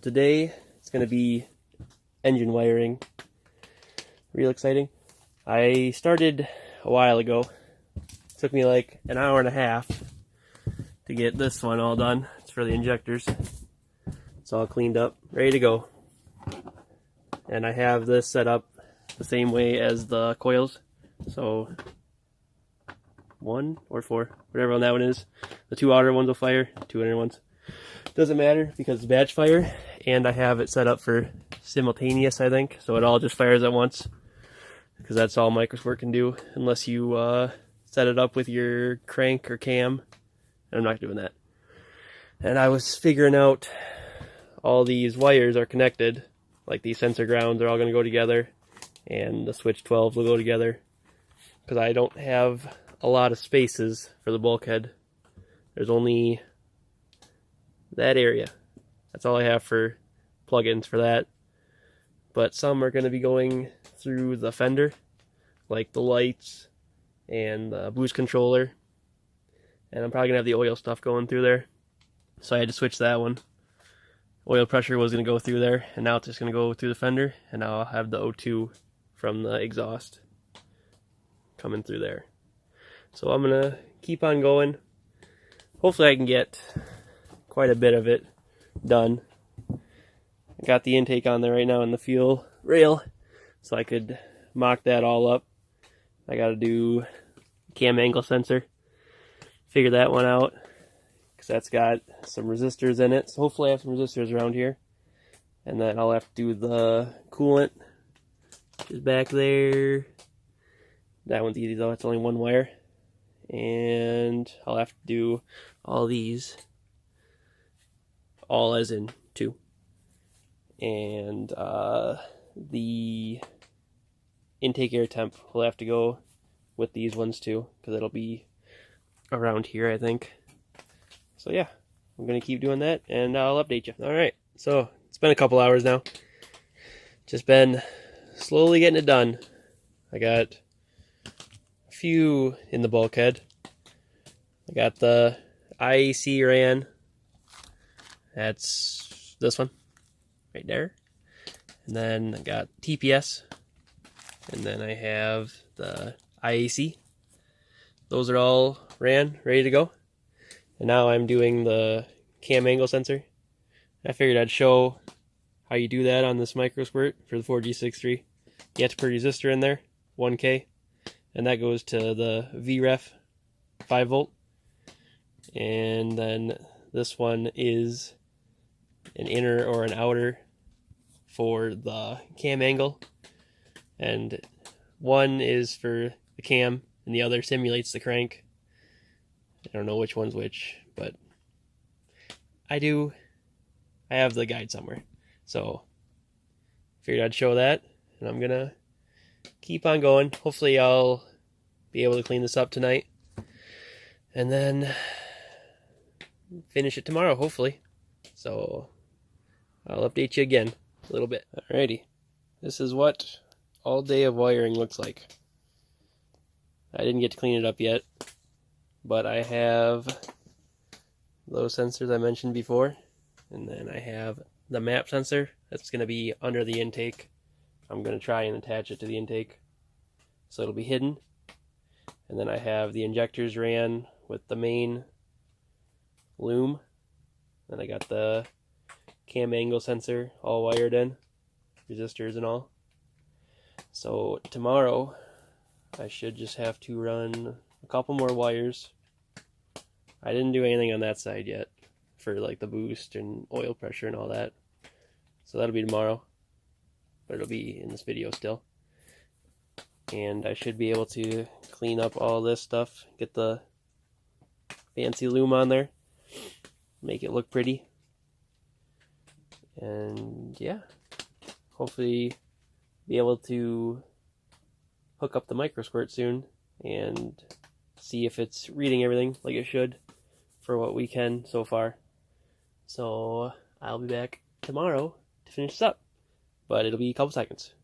today it's going to be engine wiring. Real exciting. I started a while ago. It took me like an hour and a half to get this one all done. It's for the injectors. It's all cleaned up, ready to go. And I have this set up the same way as the coils. So 1 or 4, whatever on that one is. The 2 outer ones will fire, 2 inner ones. Doesn't matter because it's batch fire, and I have it set up for simultaneous, I think, so it all just fires at once, because that's all microsport can do, unless you set it up with your crank or cam, and I'm not doing that. And I was figuring out all these wires are connected, like these sensor grounds are all going to go together, and the switch 12 will go together, because I don't have a lot of spaces for the bulkhead. There's only that area. That's all I have for plugins for that. But some are going to be going through the fender, like the lights and the boost controller. And I'm probably going to have the oil stuff going through there. So I had to switch that one. Oil pressure was going to go through there, and now it's just going to go through the fender, and now I'll have the O2 from the exhaust coming through there. So I'm going to keep on going. Hopefully I can get quite a bit of it done. I got the intake on there right now in the fuel rail, so I could mock that all up. I got to do cam angle sensor, figure that one out, because that's got some resistors in it. So hopefully I have some resistors around here. And then I'll have to do the coolant, which is back there. That one's easy though, it's only 1 wire. And I'll have to do all these, all as in 2. And the intake air temp will have to go with these ones too, because it'll be around here, I think. So yeah, I'm going to keep doing that, and I'll update you. Alright, so it's been a couple hours now. Just been slowly getting it done. I got a few in the bulkhead. I got the IAC ran. That's this one right there. And then I got TPS. And then I have the IAC. Those are all ran, ready to go. And now I'm doing the cam angle sensor. I figured I'd show how you do that on this microsquirt for the 4G63. You have to put a resistor in there, 1K. And that goes to the VREF 5 volt. And then this one is an inner or an outer for the cam angle, and one is for the cam and the other simulates the crank. I don't know which one's which, but I have the guide somewhere, so figured I'd show that, and I'm gonna keep on going. Hopefully I'll be able to clean this up tonight and then finish it tomorrow, hopefully. So I'll update you again a little bit. Alrighty, this is what all day of wiring looks like. I didn't get to clean it up yet, but I have those sensors I mentioned before, and then I have the map sensor that's going to be under the intake. I'm going to try and attach it to the intake so it'll be hidden. And then I have the injectors ran with the main loom. Then I got the cam angle sensor all wired in, resistors and all. So tomorrow I should just have to run a couple more wires. I didn't do anything on that side yet for like the boost and oil pressure and all that. So that'll be tomorrow, but it'll be in this video still. And I should be able to clean up all this stuff, get the fancy loom on there, make it look pretty. And yeah, hopefully be able to hook up the microsquirt soon and see if it's reading everything like it should for what we can so far. So I'll be back tomorrow to finish this up, but it'll be a couple seconds.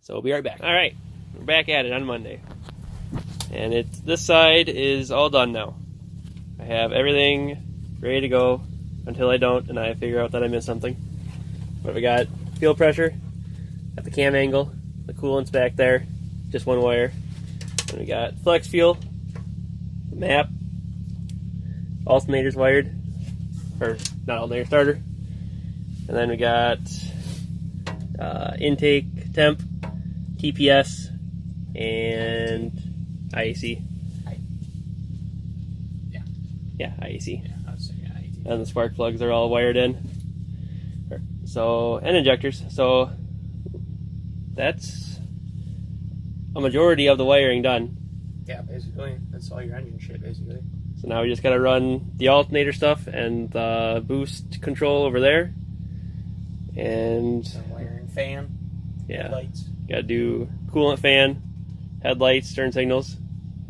So we'll be right back. Alright, we're back at it on Monday. And this side is all done now. I have everything ready to go until I don't and I figure out that I missed something. But we got fuel pressure, got the cam angle, the coolant's back there, just one wire. And we got flex fuel, the map, alternator's wired, or not alternator, starter. And then we got intake, temp, TPS, and IAC. Yeah, IAC. Yeah, I would say IAC. And the spark plugs are all wired in. So, and injectors. So that's a majority of the wiring done. Yeah, basically. That's all your engine shit, basically. So now we just gotta run the alternator stuff and the boost control over there. And some wiring, fan, yeah, lights. Gotta do coolant, fan, headlights, turn signals.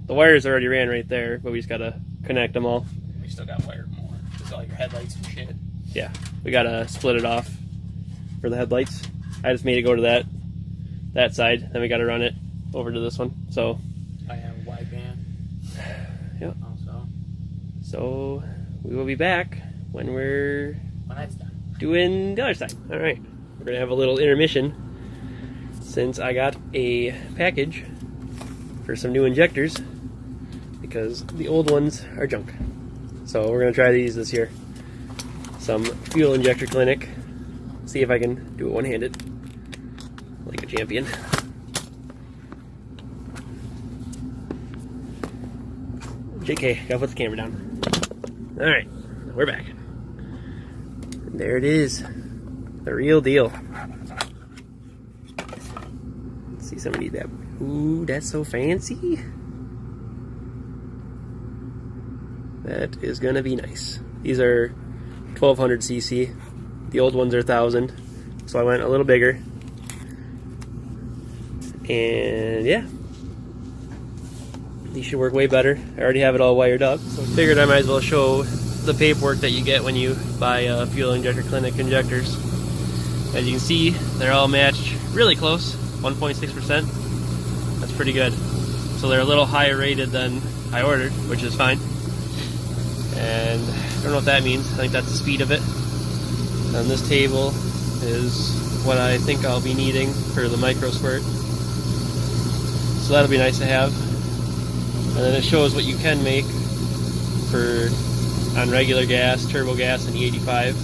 The wires already ran right there, but we just gotta connect them all. We still got wired more. Just all your headlights and shit. Yeah, we gotta split it off for the headlights. I just made it go to that side, then we gotta run it over to this one. So I have a wide band. Yep. Also. So we will be back when That's done. doing the other side. All right, we're gonna have a little intermission since I got a package for some new injectors because the old ones are junk. So we're gonna try these this year. Some fuel injector clinic. See if I can do it one-handed, like a champion. JK, gotta put the camera down. All right, we're back. There it is, the real deal. Let's see somebody that. Ooh, that's so fancy. That is gonna be nice. These are 1200 cc. The old ones are 1000, so I went a little bigger. And yeah, these should work way better. I already have it all wired up, so I figured I might as well show the paperwork that you get when you buy Fuel Injector Clinic injectors. As you can see, they're all matched really close, 1.6%. That's pretty good. So they're a little higher rated than I ordered, which is fine. And I don't know what that means. I think that's the speed of it. And this table is what I think I'll be needing for the micro squirt. So that'll be nice to have. And then it shows what you can make on regular gas, turbo gas, and E85.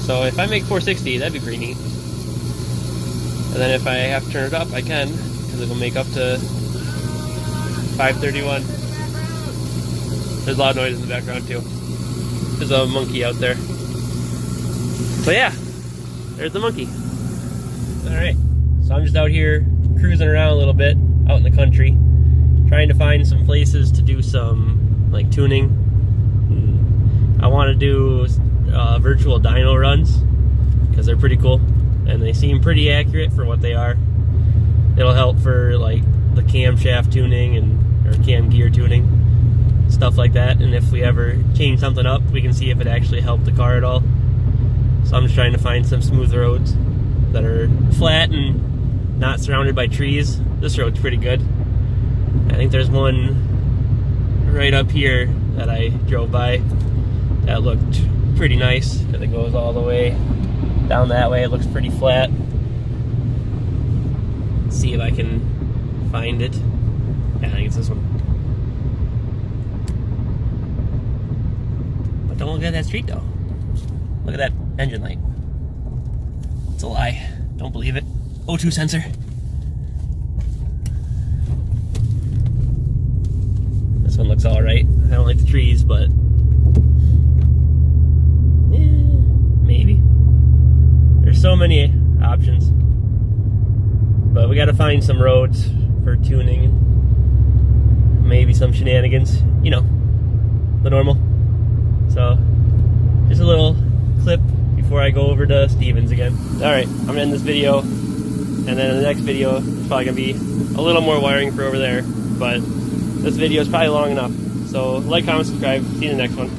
So if I make 460, that'd be pretty neat. And then if I have to turn it up, I can, because it will make up to 531. There's loud noise in the background too. There's a monkey out there. So yeah, there's the monkey. Alright, so I'm just out here cruising around a little bit, out in the country, trying to find some places to do some like tuning. I want to do virtual dyno runs because they're pretty cool and they seem pretty accurate for what they are. It'll help for like the camshaft tuning or cam gear tuning, stuff like that. And if we ever change something up, we can see if it actually helped the car at all. So I'm just trying to find some smooth roads that are flat and not surrounded by trees. This road's pretty good. I think there's one right up here that I drove by that looked pretty nice because it goes all the way down that way. It looks pretty flat. Let's see if I can find it. Yeah, I think it's this one. But don't look at that street though. Look at that engine light. It's a lie. Don't believe it. O2 sensor. This one looks alright. I don't like the trees, but maybe. There's so many options. But we gotta find some roads for tuning. Maybe some shenanigans. You know, the normal. So, just a little clip before I go over to Stevens again. Alright, I'm gonna end this video, and then in the next video it's probably gonna be a little more wiring for over there, but this video is probably long enough. So like, comment, subscribe, see you in the next one.